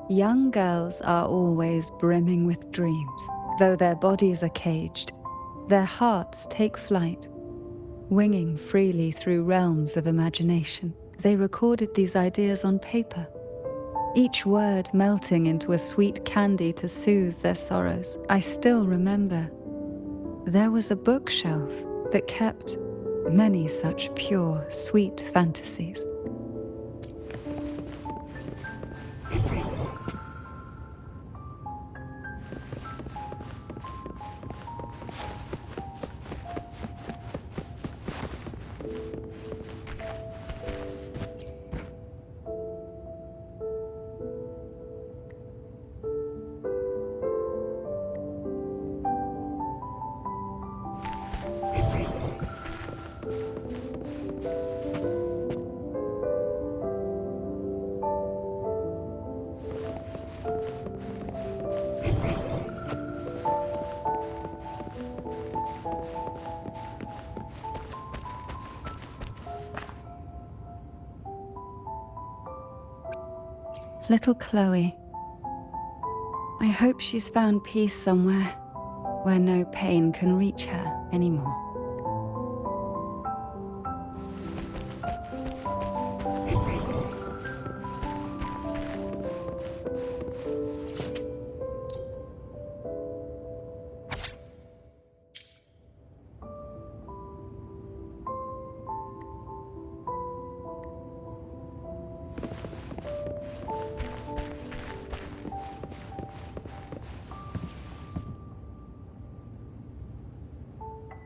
Young girls are always brimming with dreams. Though their bodies are caged, their hearts take flight, winging freely through realms of imagination. They recorded these ideas on paper, each word melting into a sweet candy to soothe their sorrows. I still remember there was a bookshelf that kept many such pure, sweet fantasies. Little Chloe. I hope she's found peace somewhere where no pain can reach her anymore.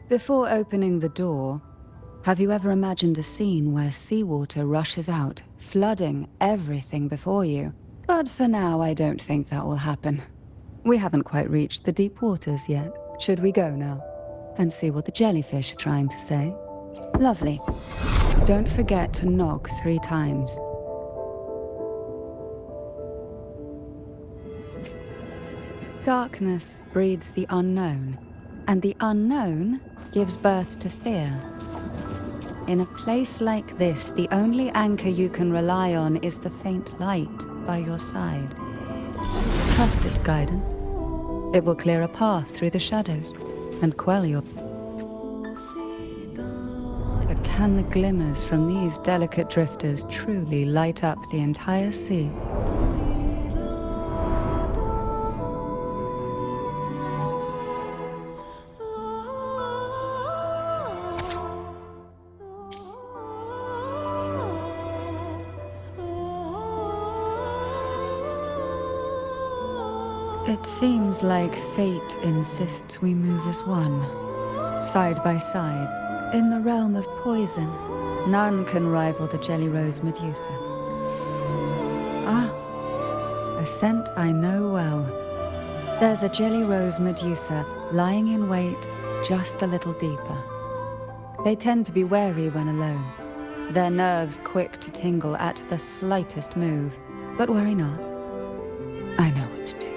Before opening the door, have you ever imagined a scene where seawater rushes out, flooding everything before you? But for now, I don't think that will happen. We haven't quite reached the deep waters yet. Should we go now and see what the jellyfish are trying to say? Lovely. Don't forget to knock 3 times. Darkness breeds the unknown, and the unknown gives birth to fear. In a place like this, the only anchor you can rely on is the faint light by your side. Trust its guidance. It will clear a path through the shadows and quell your... But can the glimmers from these delicate drifters truly light up the entire sea? It seems like fate insists we move as one, side by side. In the realm of poison, none can rival the Jelly Rose Medusa. Ah, a scent I know well. There's a Jelly Rose Medusa lying in wait just a little deeper. They tend to be wary when alone, their nerves quick to tingle at the slightest move. But worry not, I know what to do.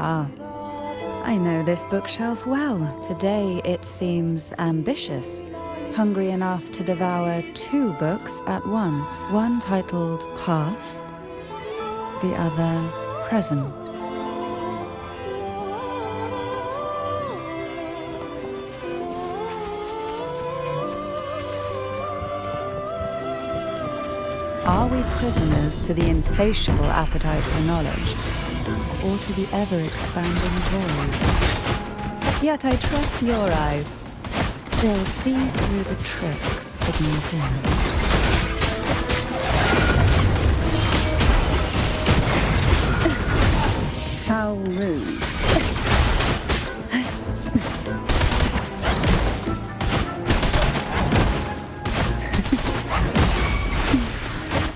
Ah, I know this bookshelf well. Today it seems ambitious, hungry enough to devour 2 books at once. One titled Past, the other Present. Are we prisoners to the insatiable appetite for knowledge, or to the ever-expanding void? Yet I trust your eyes. They'll see through the tricks hidden within.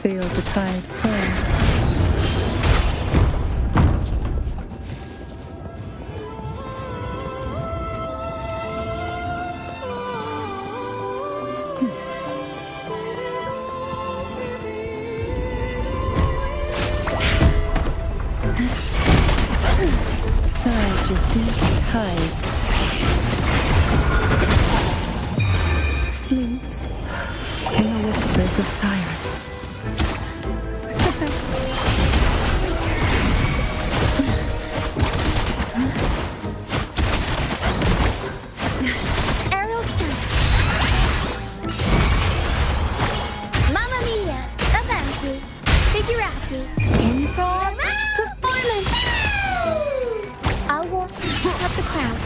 Feel the tide pour. Surge of deep tides. Sleep in the whispers of sirens. Aerial stunt. Mamma mia, avanti, figurati, improv, performance. I want to pick up the crowd.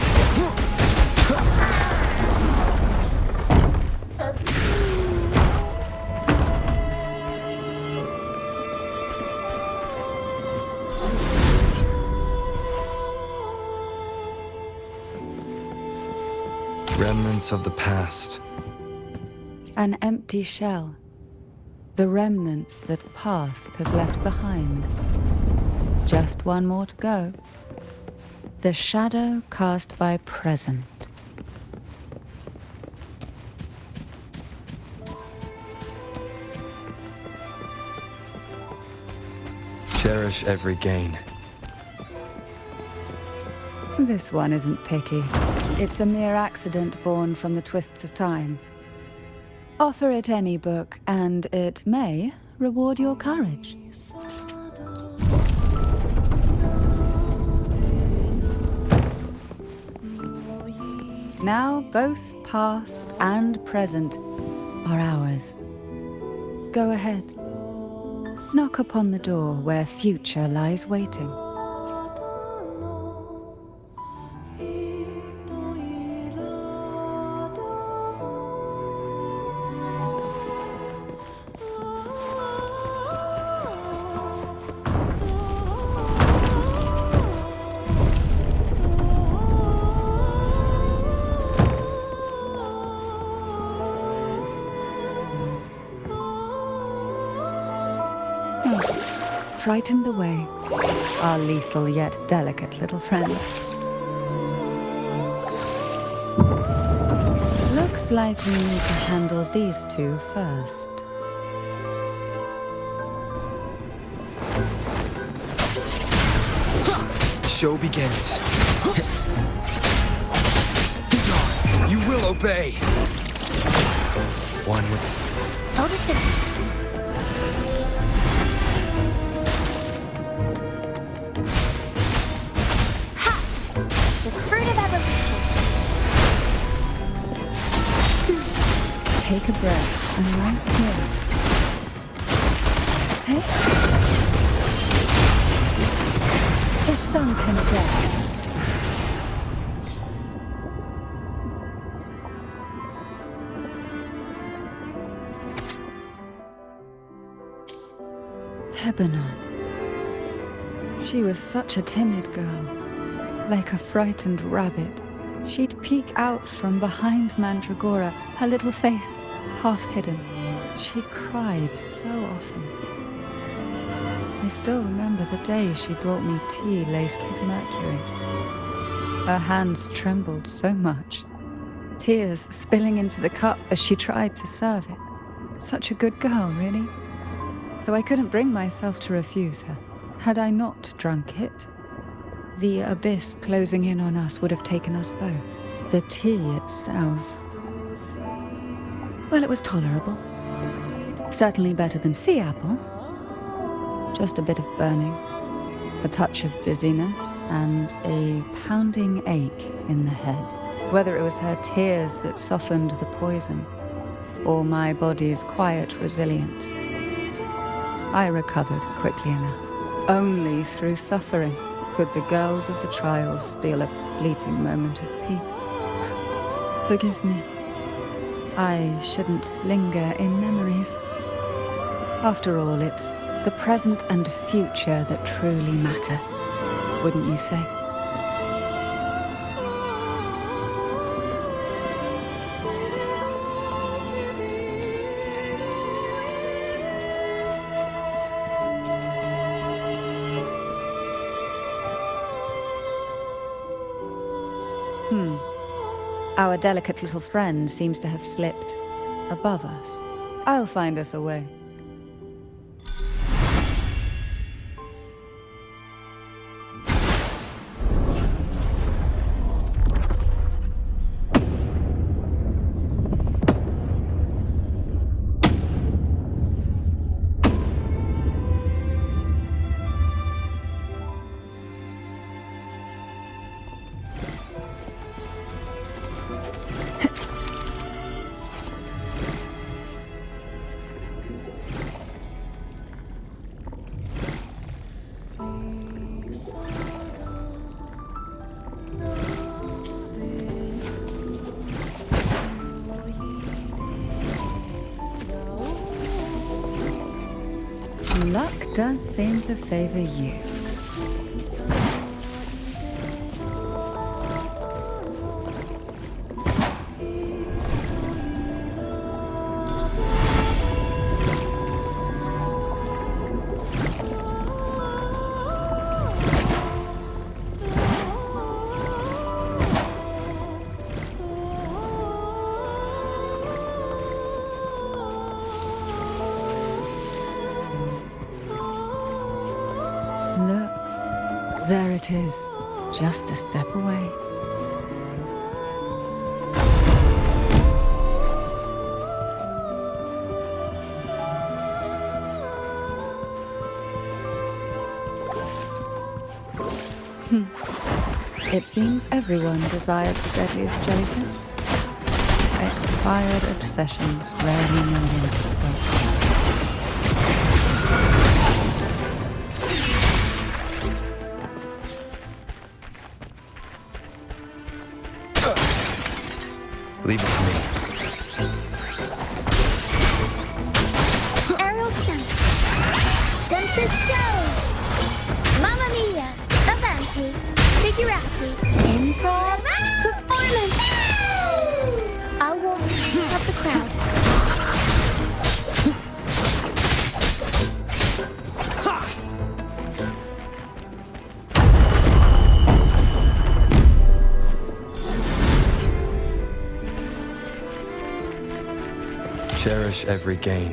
Remnants of the past. An empty shell. The remnants that past has left behind. Just one more to go. The shadow cast by present. Cherish every gain. This one isn't picky. It's a mere accident born from the twists of time. Offer it any book, and it may reward your courage. Now both past and present are ours. Go ahead. Knock upon the door where future lies waiting. Frightened away, our lethal yet delicate little friend. Looks like we need to handle these two first. Show begins. You will obey. One with... Otis. Take a breath, and right here. Hey? To sunken depths. Lebanon. She was such a timid girl, like a frightened rabbit. She'd peek out from behind Mandragora, her little face half hidden. She cried so often. I still remember the day she brought me tea laced with mercury. Her hands trembled so much, tears spilling into the cup as she tried to serve it. Such a good girl, really. So I couldn't bring myself to refuse her. Had I not drunk it, the abyss closing in on us would have taken us both. The tea itself, well, it was tolerable. Certainly better than sea apple. Just a bit of burning, a touch of dizziness, and a pounding ache in the head. Whether it was her tears that softened the poison, or my body's quiet resilience, I recovered quickly enough. Only through suffering could the girls of the trials steal a fleeting moment of peace. Forgive me. I shouldn't linger in memories. After all, it's the present and future that truly matter, wouldn't you say? Our delicate little friend seems to have slipped above us. I'll find us a way. Luck does seem to favor you. Look, there it is, just a step away. It seems everyone desires the deadliest jellyfish. Expired obsessions rarely know when to stop. Leave it to me. Aerial stunt. Tempest show. Mamma mia. Avanti. Figurati. Improv. Performance. I want to have the crowd. Cherish every gain.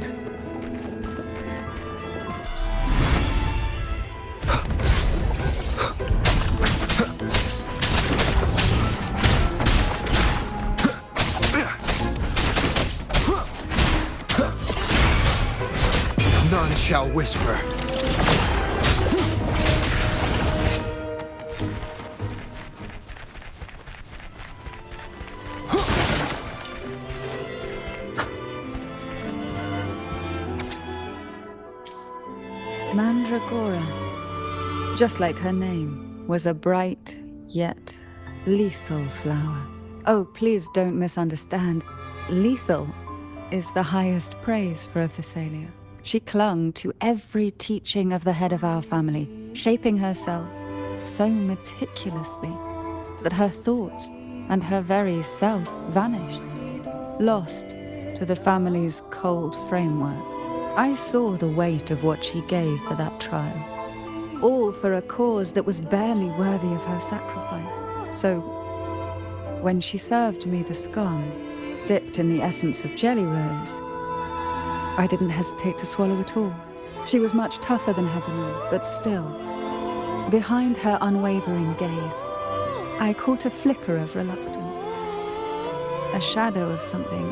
None shall whisper. Mandragora, just like her name, was a bright yet lethal flower. Oh, please don't misunderstand. Lethal is the highest praise for a Phasalia. She clung to every teaching of the head of our family, shaping herself so meticulously that her thoughts and her very self vanished, lost to the family's cold framework. I saw the weight of what she gave for that trial, all for a cause that was barely worthy of her sacrifice. So, when she served me the scone, dipped in the essence of jelly rose, I didn't hesitate to swallow it all. She was much tougher than Hebron, but still, behind her unwavering gaze, I caught a flicker of reluctance, a shadow of something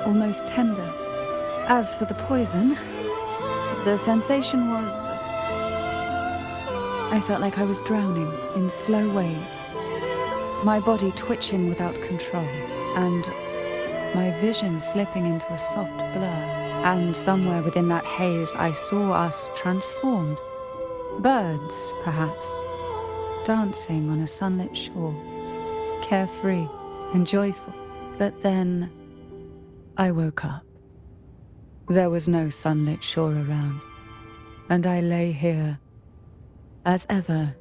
almost tender. As for the poison, the sensation was... I felt like I was drowning in slow waves, my body twitching without control, and my vision slipping into a soft blur. And somewhere within that haze, I saw us transformed. Birds, perhaps, dancing on a sunlit shore, carefree and joyful. But then I woke up. There was no sunlit shore around, and I lay here, as ever,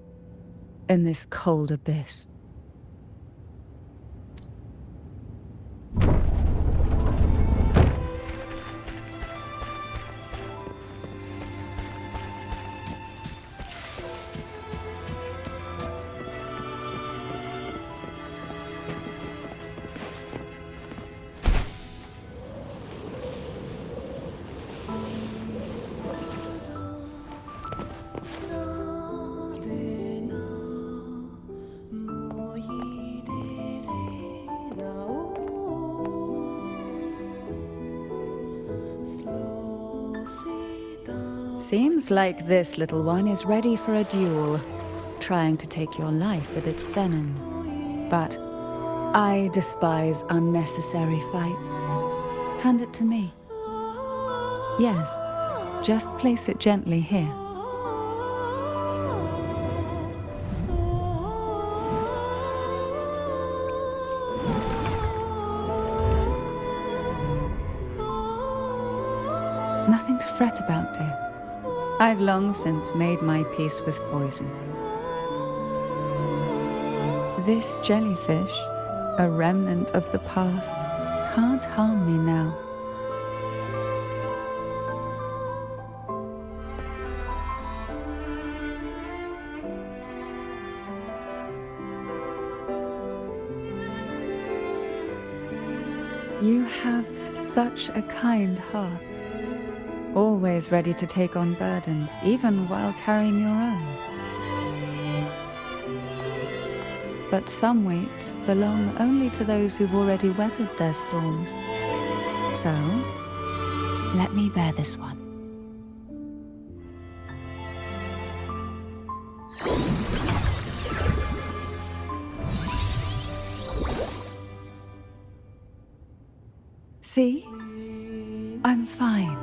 in this cold abyss. Seems like this little one is ready for a duel, trying to take your life with its venom. But I despise unnecessary fights. Hand it to me. Yes, just place it gently here. Nothing to fret about, dear. I've long since made my peace with poison. This jellyfish, a remnant of the past, can't harm me now. You have such a kind heart. Always ready to take on burdens, even while carrying your own. But some weights belong only to those who've already weathered their storms. So, let me bear this one. See? I'm fine.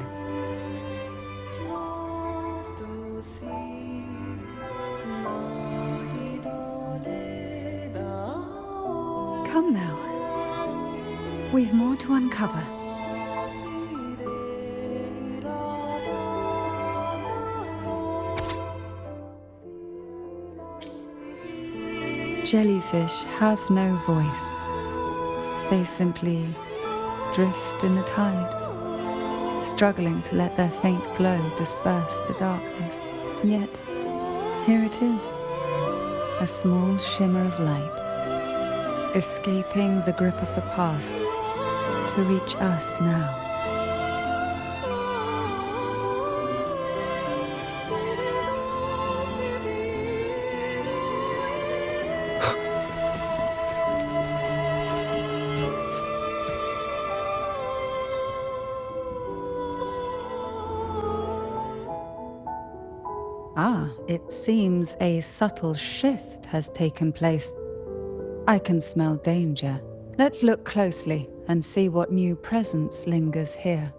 Come now. We've more to uncover. Jellyfish have no voice. They simply drift in the tide, struggling to let their faint glow disperse the darkness. Yet, here it is, a small shimmer of light, escaping the grip of the past to reach us now. It seems a subtle shift has taken place. I can smell danger. Let's look closely and see what new presence lingers here.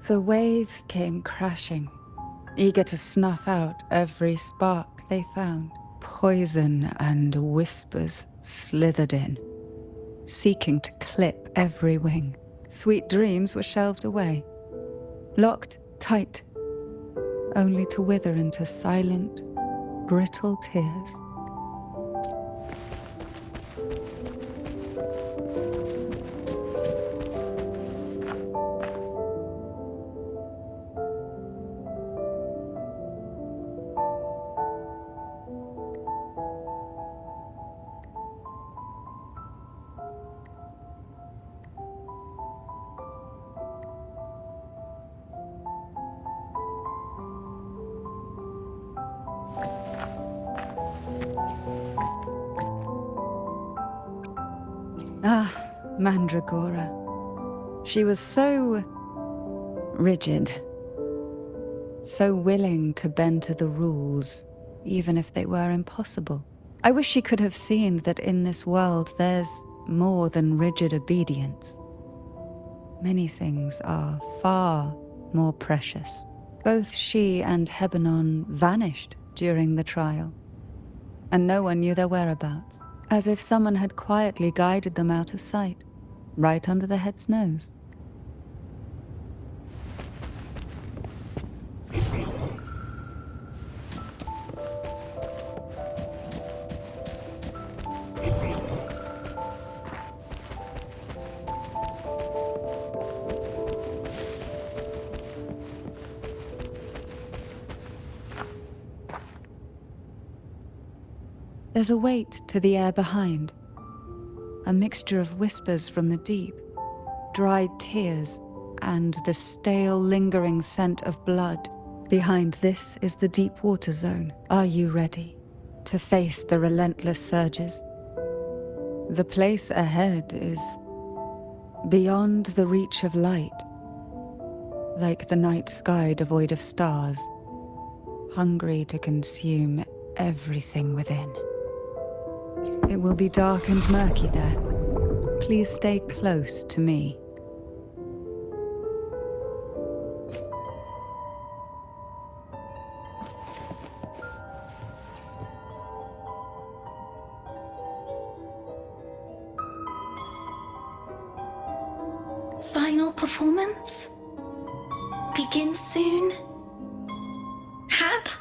The waves came crashing, eager to snuff out every spark they found. Poison and whispers slithered in, seeking to clip every wing. Sweet dreams were shelved away, locked tight, only to wither into silent, brittle tears. Mandragora. She was so rigid, so willing to bend to the rules, even if they were impossible. I wish she could have seen that in this world there's more than rigid obedience. Many things are far more precious. Both she and Hebanon vanished during the trial, and no one knew their whereabouts, as if someone had quietly guided them out of sight, right under the head's nose. There's a weight to the air behind, a mixture of whispers from the deep, dried tears, and the stale, lingering scent of blood. Behind this is the deep water zone. Are you ready to face the relentless surges? The place ahead is beyond the reach of light, like the night sky devoid of stars, hungry to consume everything within. It will be dark and murky there. Please stay close to me. Final performance? Begins soon? Hat?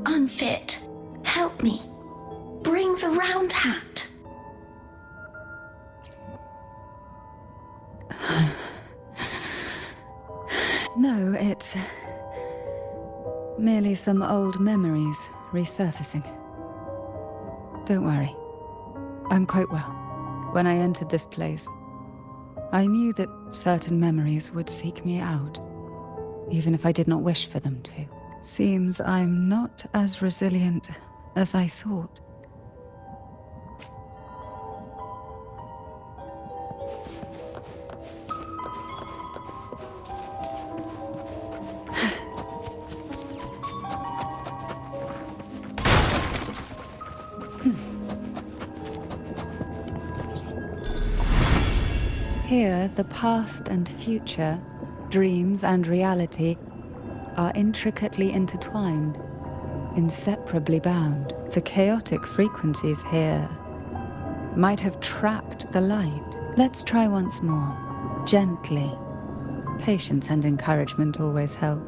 Unfit. Help me. Bring the round hat. No, it's merely some old memories resurfacing. Don't worry. I'm quite well. When I entered this place, I knew that certain memories would seek me out, even if I did not wish for them to. Seems I'm not as resilient as I thought. Here, the past and future, dreams and reality, are intricately intertwined, inseparably bound. The chaotic frequencies here might have trapped the light. Let's try once more, gently. Patience and encouragement always help.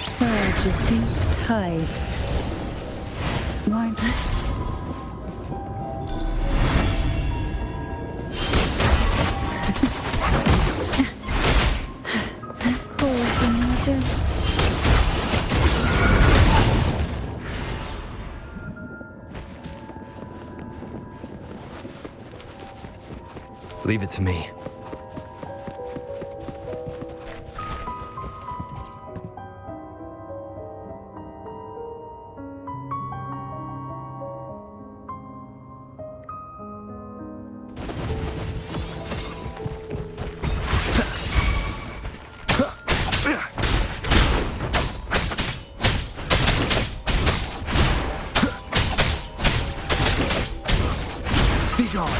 Surge of deep tides. Why not? Call for more this. Leave it to me. Be gone.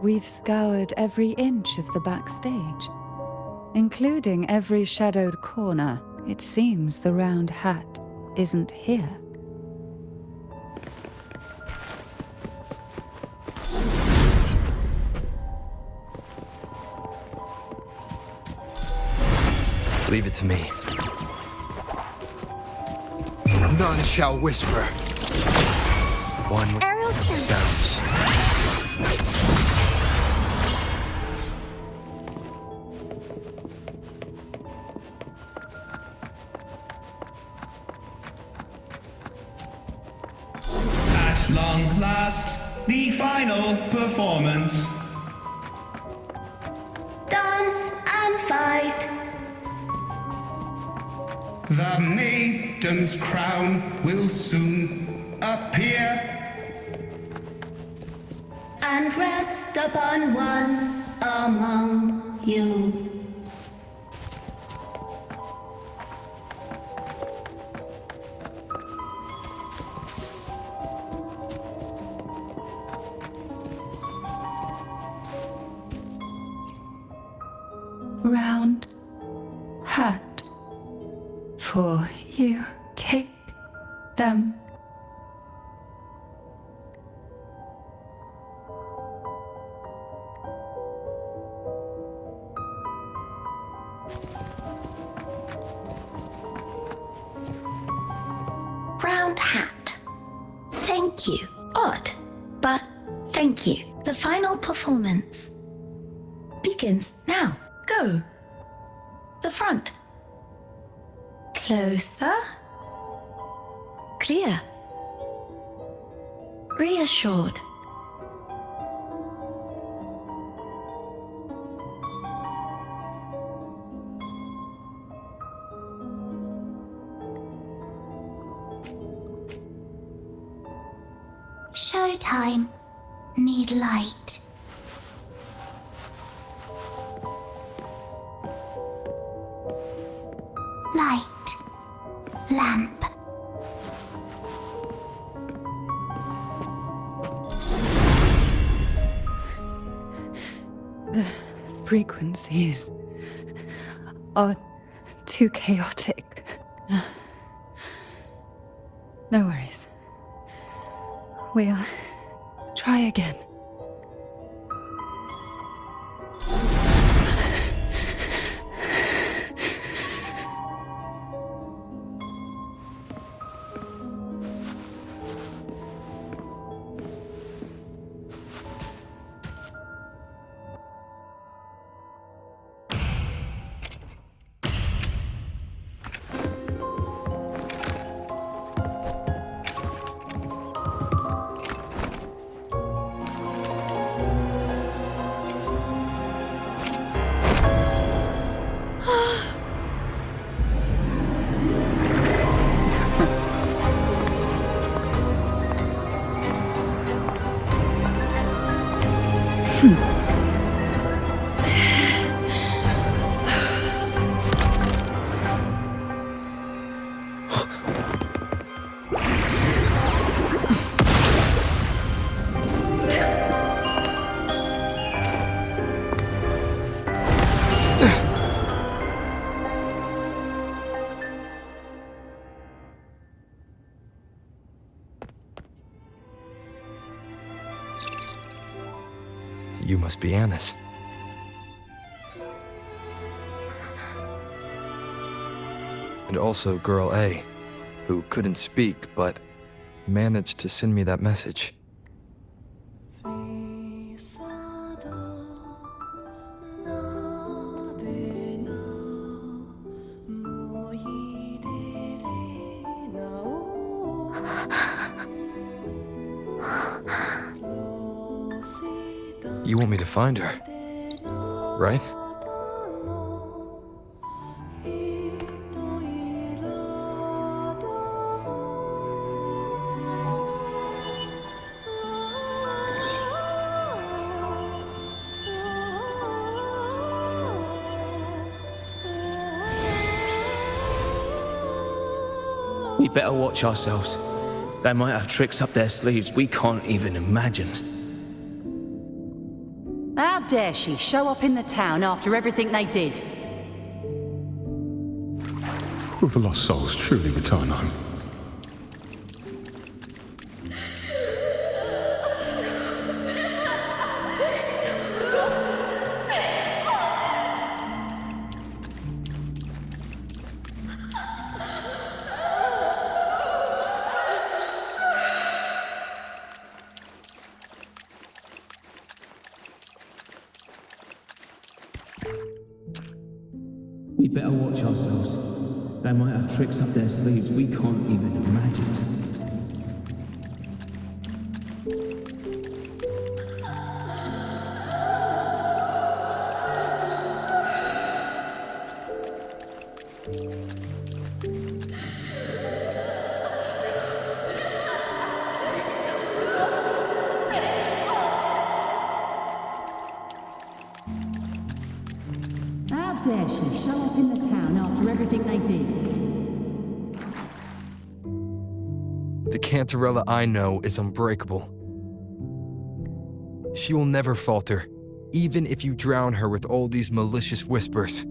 We've scoured every inch of the backstage, including every shadowed corner. It seems the round hat isn't here. Leave it to me. None shall whisper. One Aerial sounds. At long last, the final performance. Dance and fight. The maiden's crown will soon appear. And rest upon one among you. Round hat. before you take them. Round hat. Thank you. Odd, but thank you. The final performance begins now. Go. The front. Closer. Clear. Reassured. Showtime. Need light. Light. Lamp. The frequencies are too chaotic. No worries. We'll try again. You must be Anna's. And also Girl A, who couldn't speak, but managed to send me that message. You want me to find her, right? We better watch ourselves. They might have tricks up their sleeves we can't even imagine. How dare she show up in the town after everything they did? Will the lost souls truly return home? We better watch ourselves. They might have tricks up their sleeves we can't even imagine. How dare she show up in the town after everything they did? The Cantarella I know is unbreakable. She will never falter, even if you drown her with all these malicious whispers.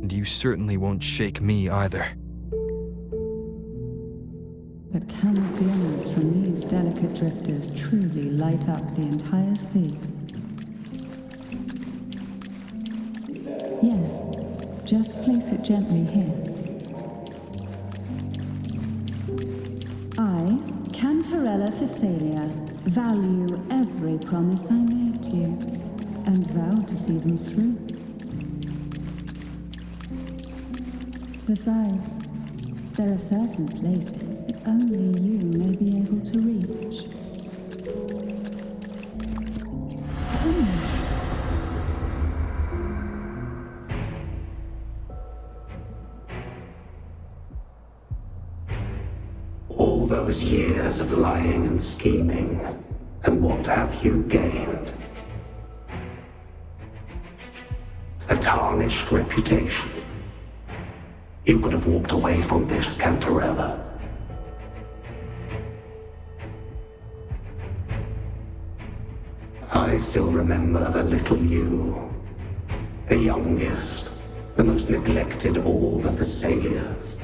And you certainly won't shake me either. But can the glimmers from these delicate drifters truly light up the entire sea? Yes, just place it gently here. I, Cantarella Physalia, value every promise I made to you, and vow to see them through. Besides, there are certain places that only you may be able to reach. Come now. All those years of lying and scheming, and what have you gained? A tarnished reputation. You could have walked away from this, Cantarella. I still remember the little you, the youngest, the most neglected of all the Thessalians.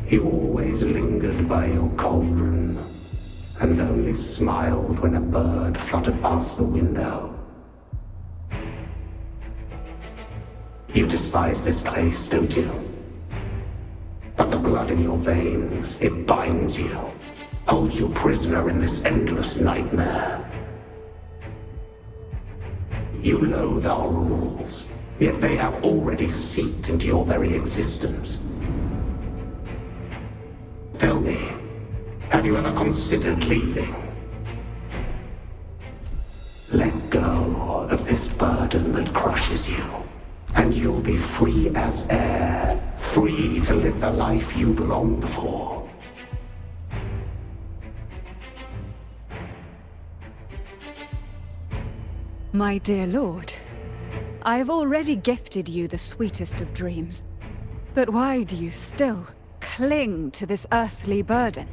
You always lingered by your cauldron, and only smiled when a bird fluttered past the window. You despise this place, don't you? But the blood in your veins, it binds you, holds you prisoner in this endless nightmare. You loathe our rules, yet they have already seeped into your very existence. Tell me, have you ever considered leaving? Let go of this burden that crushes you, and you'll be free as air, free to live the life you've longed for. My dear lord, I have already gifted you the sweetest of dreams. But why do you still cling to this earthly burden?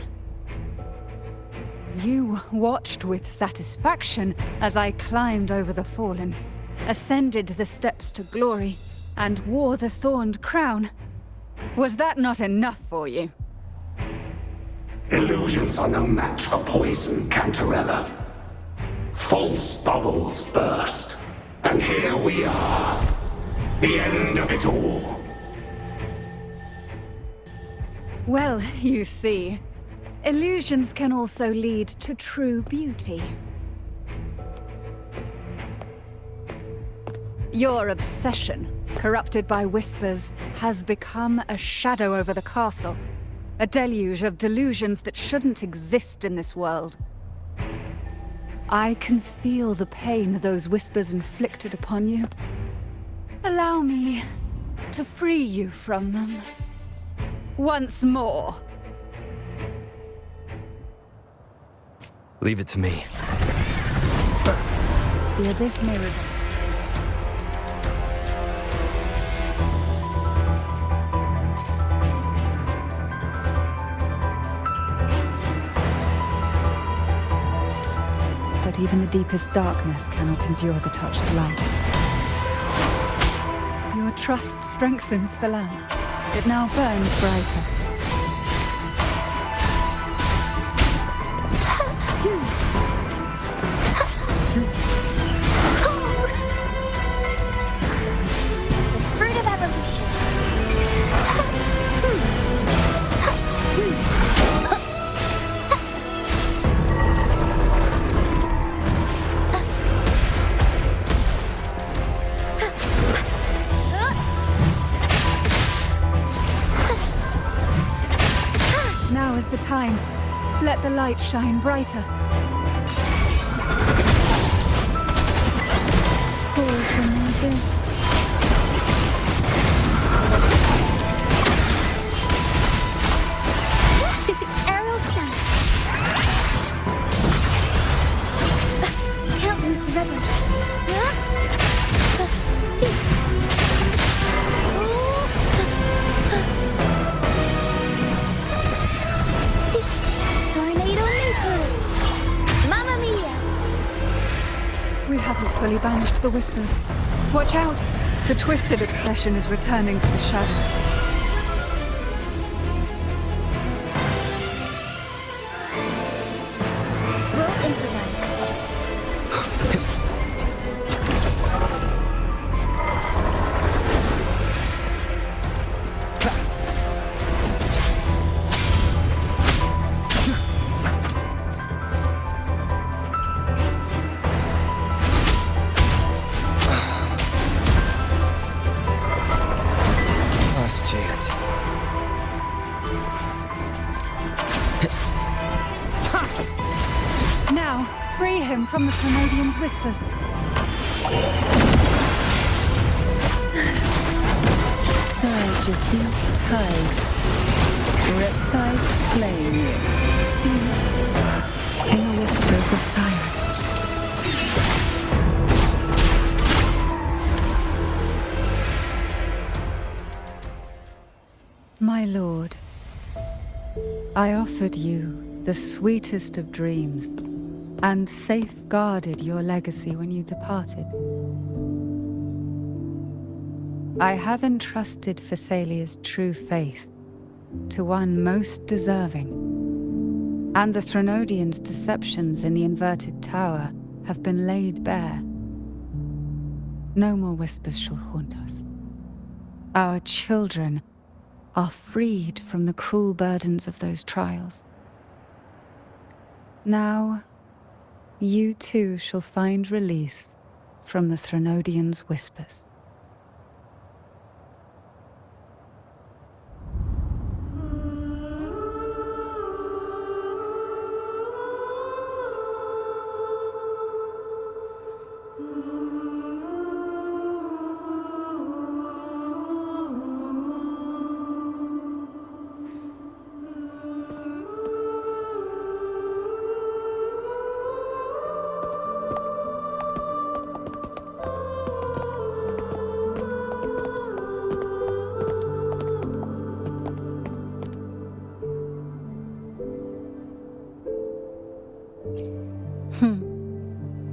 You watched with satisfaction as I climbed over the fallen, ascended the steps to glory, and wore the thorned crown. Was that not enough for you? Illusions are no match for poison, Cantarella. False bubbles burst, and here we are. The end of it all. Well, you see, illusions can also lead to true beauty. Your obsession, corrupted by whispers, has become a shadow over the castle. A deluge of delusions that shouldn't exist in this world. I can feel the pain those whispers inflicted upon you. Allow me to free you from them. Once more. Leave it to me. The abyss may reveal. But even the deepest darkness cannot endure the touch of light. Your trust strengthens the lamp. It now burns brighter. The fruit of evolution. Now is the time. Let the light shine brighter. Call from the abyss. Aerial stun. Can't lose the rebel. Tornado Nuclear. Mamma mia! We haven't fully banished the whispers. Watch out! The twisted obsession is returning to the shadow. We'll improvise. Last chance. Now, free him from the Canadian's whispers. Surge of deep tides. Riptides claim you. See, in the whispers of sirens. My lord, I offered you the sweetest of dreams and safeguarded your legacy when you departed. I have entrusted Phassalia's true faith to one most deserving, and the Threnodians' deceptions in the inverted tower have been laid bare. No more whispers shall haunt us. Our children are freed from the cruel burdens of those trials. Now, you too shall find release from the Threnodians' whispers.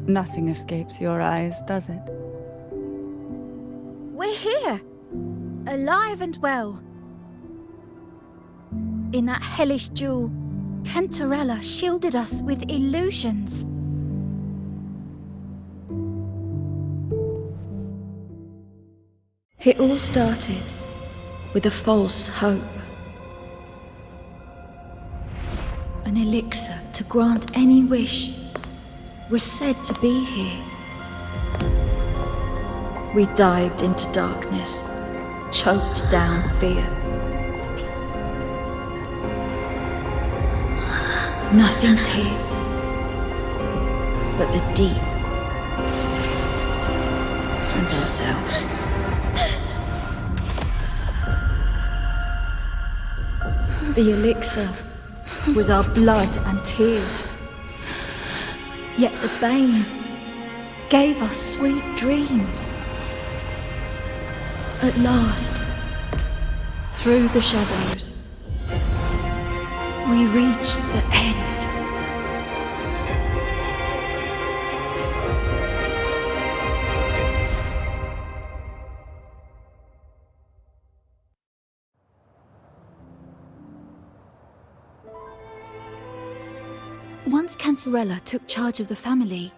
Nothing escapes your eyes, does it? We're here, alive and well. In that hellish duel, Cantarella shielded us with illusions. It all started with a false hope. An elixir to grant any wish was said to be here. We dived into darkness, choked down fear. Nothing's here but the deep and ourselves. The elixir was our blood and tears. Yet the bane gave us sweet dreams. At last, through the shadows, we reached the end. Once Cantarella took charge of the family,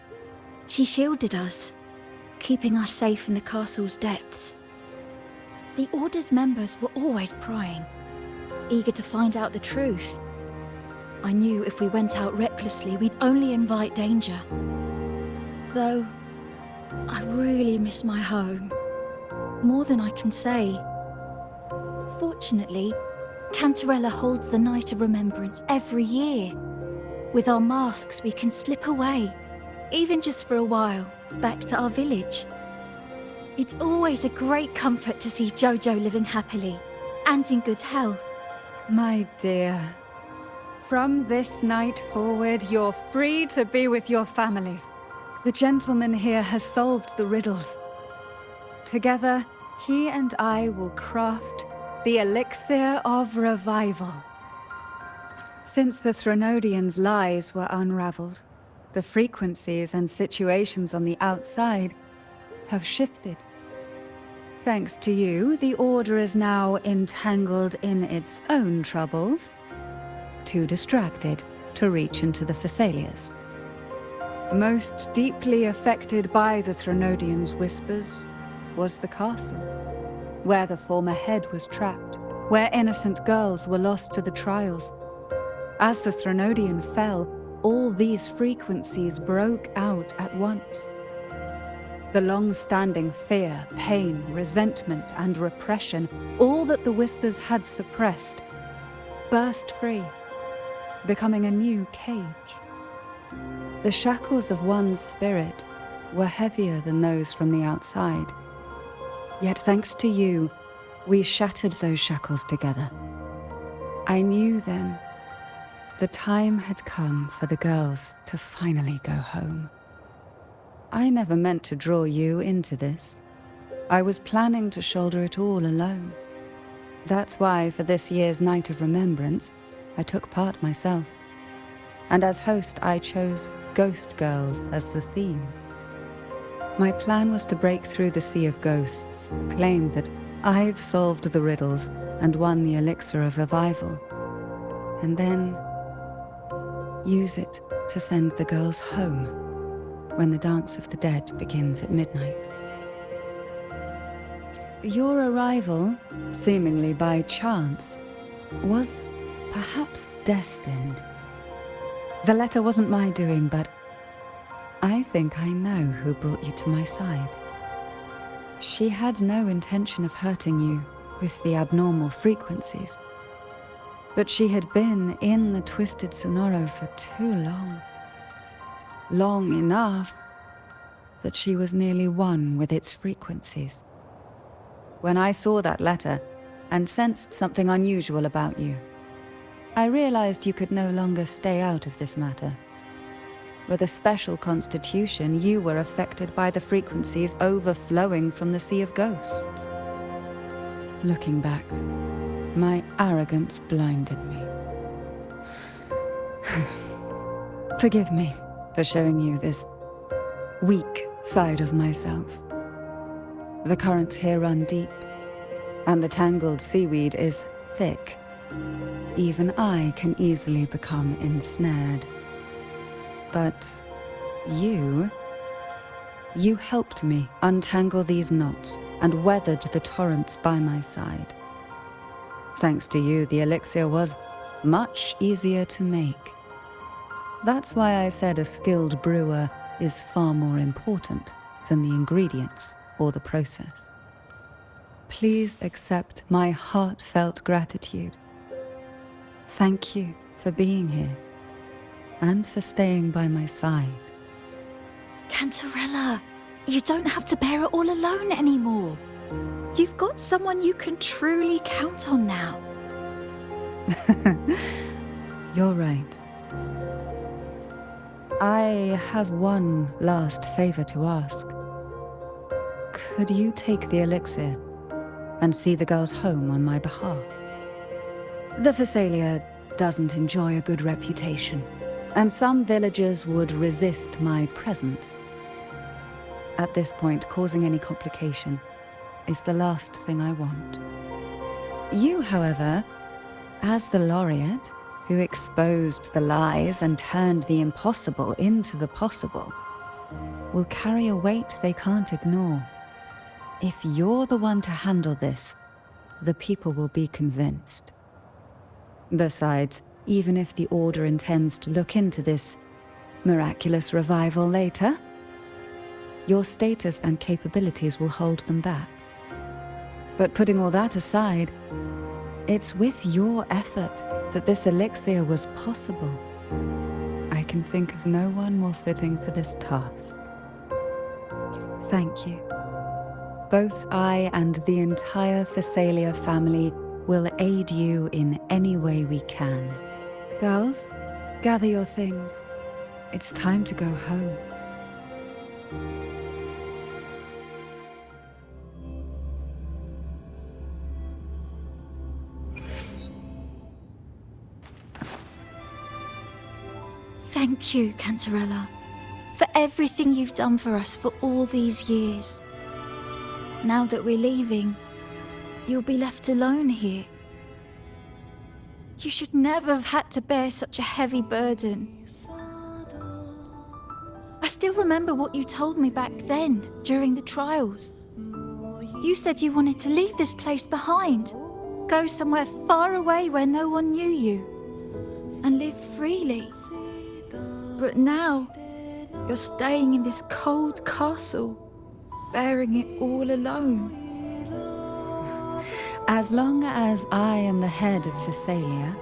she shielded us, keeping us safe in the castle's depths. The Order's members were always prying, eager to find out the truth. I knew if we went out recklessly, we'd only invite danger. Though, I really miss my home, more than I can say. Fortunately, Cantarella holds the Night of Remembrance every year. With our masks, we can slip away, even just for a while, back to our village. It's always a great comfort to see Jojo living happily and in good health. My dear, from this night forward, you're free to be with your families. The gentleman here has solved the riddles. Together, he and I will craft the elixir of revival. Since the Threnodians' lies were unraveled, the frequencies and situations on the outside have shifted. Thanks to you, the Order is now entangled in its own troubles, too distracted to reach into the Thessalias. Most deeply affected by the Threnodians' whispers was the castle, where the former head was trapped, where innocent girls were lost to the trials. As the Threnodian fell, all these frequencies broke out at once. The long-standing fear, pain, resentment, and repression, all that the whispers had suppressed, burst free, becoming a new cage. The shackles of one's spirit were heavier than those from the outside. Yet thanks to you, we shattered those shackles together. I knew then the time had come for the girls to finally go home. I never meant to draw you into this. I was planning to shoulder it all alone. That's why for this year's Night of Remembrance, I took part myself. And as host, I chose Ghost Girls as the theme. My plan was to break through the sea of ghosts, claim that I've solved the riddles and won the elixir of revival, and then use it to send the girls home when the Dance of the Dead begins at midnight. Your arrival, seemingly by chance, was perhaps destined. The letter wasn't my doing, but I think I know who brought you to my side. She had no intention of hurting you with the abnormal frequencies, but she had been in the Twisted Sonoro for too long. Long enough that she was nearly one with its frequencies. When I saw that letter and sensed something unusual about you, I realized you could no longer stay out of this matter. With a special constitution, you were affected by the frequencies overflowing from the Sea of Ghosts. Looking back, my arrogance blinded me. Forgive me for showing you this weak side of myself. The currents here run deep, and the tangled seaweed is thick. Even I can easily become ensnared. But you helped me untangle these knots and weathered the torrents by my side. Thanks to you, the elixir was much easier to make. That's why I said a skilled brewer is far more important than the ingredients or the process. Please accept my heartfelt gratitude. Thank you for being here and for staying by my side. Cantarella, you don't have to bear it all alone anymore. You've got someone you can truly count on now. You're right. I have one last favor to ask. Could you take the elixir and see the girls home on my behalf? The Thessalia doesn't enjoy a good reputation, and some villagers would resist my presence. At this point, causing any complication is the last thing I want. You, however, as the laureate who exposed the lies and turned the impossible into the possible, will carry a weight they can't ignore. If you're the one to handle this, the people will be convinced. Besides, even if the Order intends to look into this miraculous revival later, your status and capabilities will hold them back. But putting all that aside, it's with your effort that this elixir was possible. I can think of no one more fitting for this task. Thank you. Both I and the entire Thessalia family will aid you in any way we can. Girls, gather your things. It's time to go home. Thank you, Cantarella, for everything you've done for us for all these years. Now that we're leaving, you'll be left alone here. You should never have had to bear such a heavy burden. I still remember what you told me back then, during the trials. You said you wanted to leave this place behind, go somewhere far away where no one knew you, and live freely. But now, you're staying in this cold castle, bearing it all alone. As long as I am the head of Phasalia,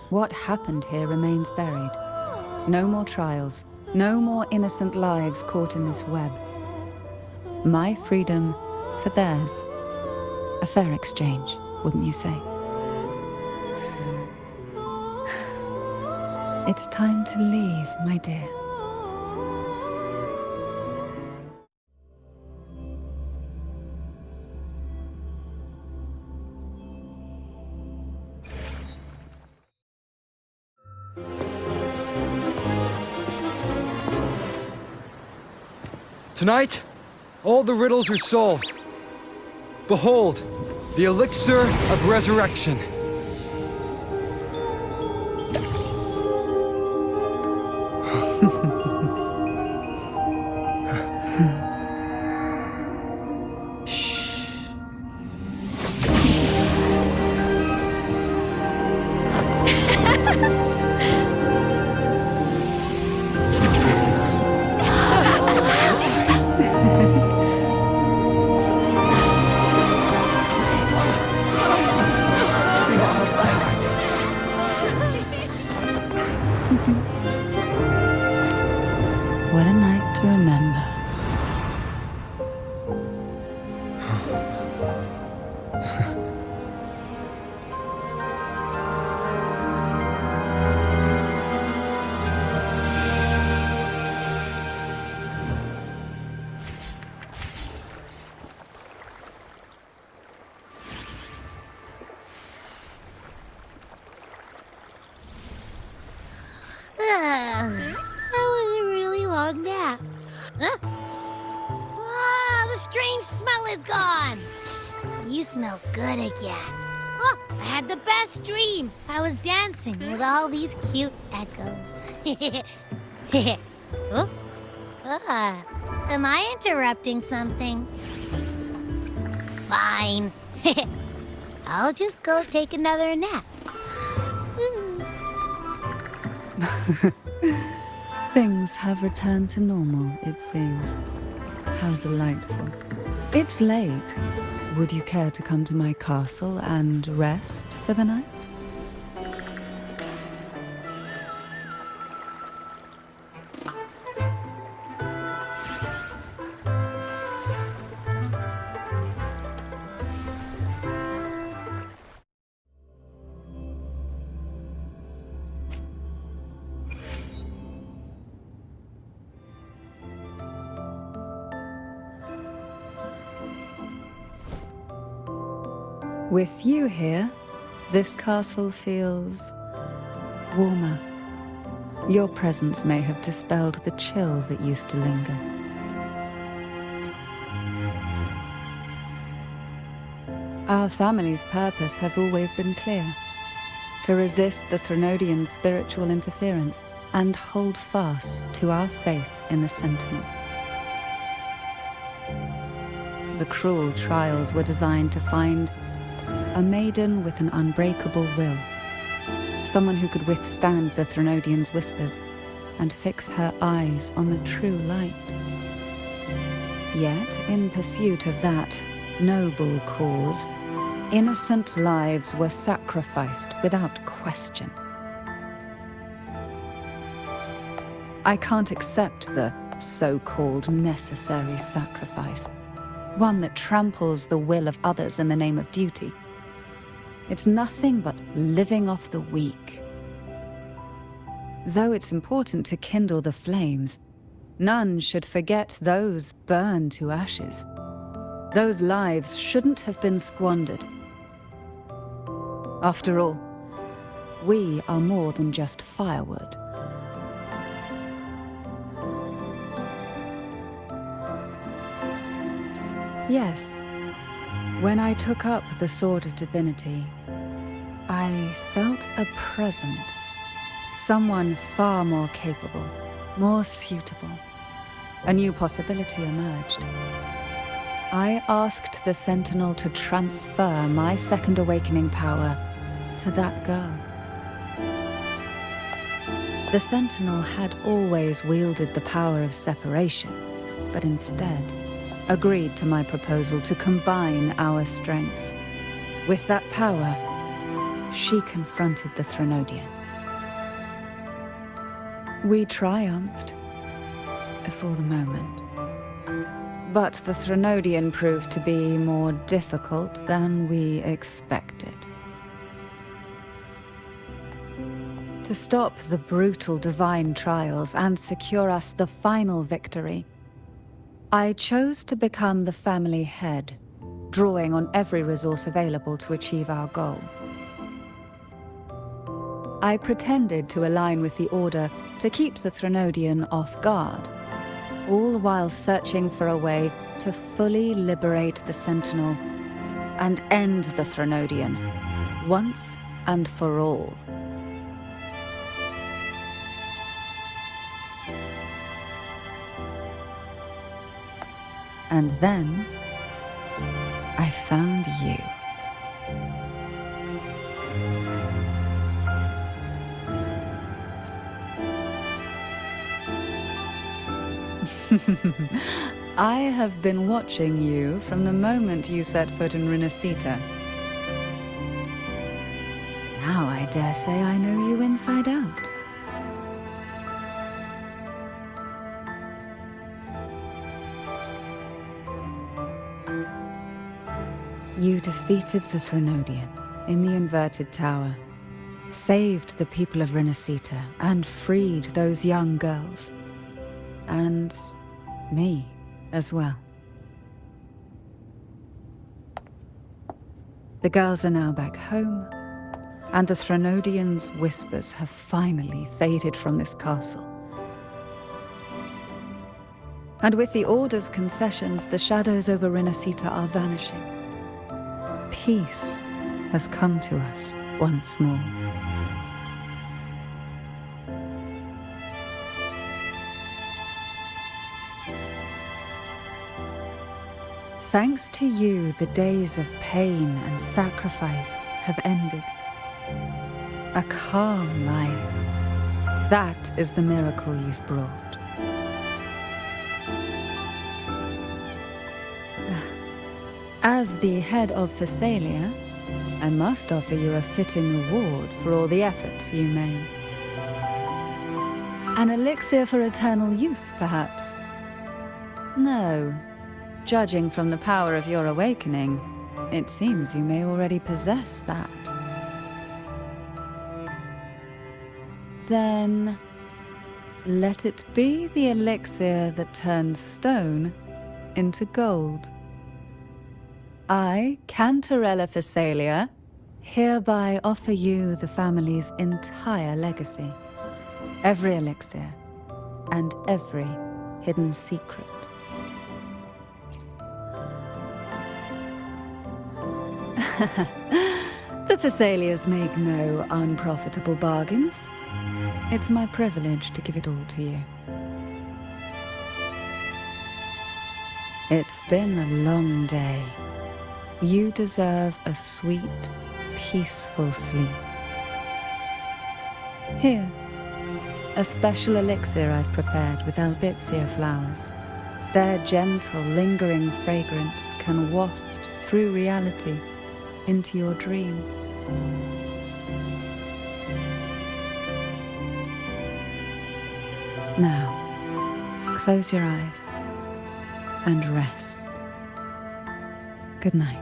what happened here remains buried. No more trials, no more innocent lives caught in this web. My freedom for theirs. A fair exchange, wouldn't you say? It's time to leave, my dear. Tonight, all the riddles are solved. Behold, the elixir of resurrection. What a night to remember. That was a really long nap. Huh? Wow, the strange smell is gone. You smell good again. Oh, I had the best dream. I was dancing with all these cute echoes. Oh? Am I interrupting something? Fine. I'll just go take another nap. Things have returned to normal, it seems. How delightful. It's late. Would you care to come to my castle and rest for the night? With you here, this castle feels warmer. Your presence may have dispelled the chill that used to linger. Our family's purpose has always been clear: to resist the Threnodians' spiritual interference and hold fast to our faith in the Sentinel. The cruel trials were designed to find a maiden with an unbreakable will, someone who could withstand the Threnodians' whispers and fix her eyes on the true light. Yet, in pursuit of that noble cause, innocent lives were sacrificed without question. I can't accept the so-called necessary sacrifice, one that tramples the will of others in the name of duty. It's nothing but living off the weak. Though it's important to kindle the flames, none should forget those burned to ashes. Those lives shouldn't have been squandered. After all, we are more than just firewood. Yes, When I took up the Sword of Divinity, I felt a presence. Someone far more capable, more suitable. A new possibility emerged. I asked the Sentinel to transfer my second awakening power to that girl. The Sentinel had always wielded the power of separation, but instead agreed to my proposal to combine our strengths. With that power, she confronted the Threnodian. We triumphed, for the moment. But the Threnodian proved to be more difficult than we expected. To stop the brutal divine trials and secure us the final victory, I chose to become the family head, drawing on every resource available to achieve our goal. I pretended to align with the Order to keep the Threnodian off guard, all while searching for a way to fully liberate the Sentinel and end the Threnodian, once and for all. And then, I found you. I have been watching you from the moment you set foot in Renacita. Now I dare say I know you inside out. You defeated the Threnodian in the Inverted Tower, saved the people of Renacita, and freed those young girls. And me as well. The girls are now back home, and the Threnodian's whispers have finally faded from this castle. And with the Order's concessions, the shadows over Renacita are vanishing. Peace has come to us once more. Thanks to you, the days of pain and sacrifice have ended. A calm life. That is the miracle you've brought. As the head of Thessalia, I must offer you a fitting reward for all the efforts you made. An elixir for eternal youth, perhaps? No. Judging from the power of your awakening, it seems you may already possess that. Then, let it be the elixir that turns stone into gold. I, Cantarella Thessalia, hereby offer you the family's entire legacy. Every elixir, and every hidden secret. The Thessalias make no unprofitable bargains. It's my privilege to give it all to you. It's been a long day. You deserve a sweet, peaceful sleep. Here, a special elixir I've prepared with albizia flowers. Their gentle, lingering fragrance can waft through reality into your dream. Now, close your eyes and rest. Good night.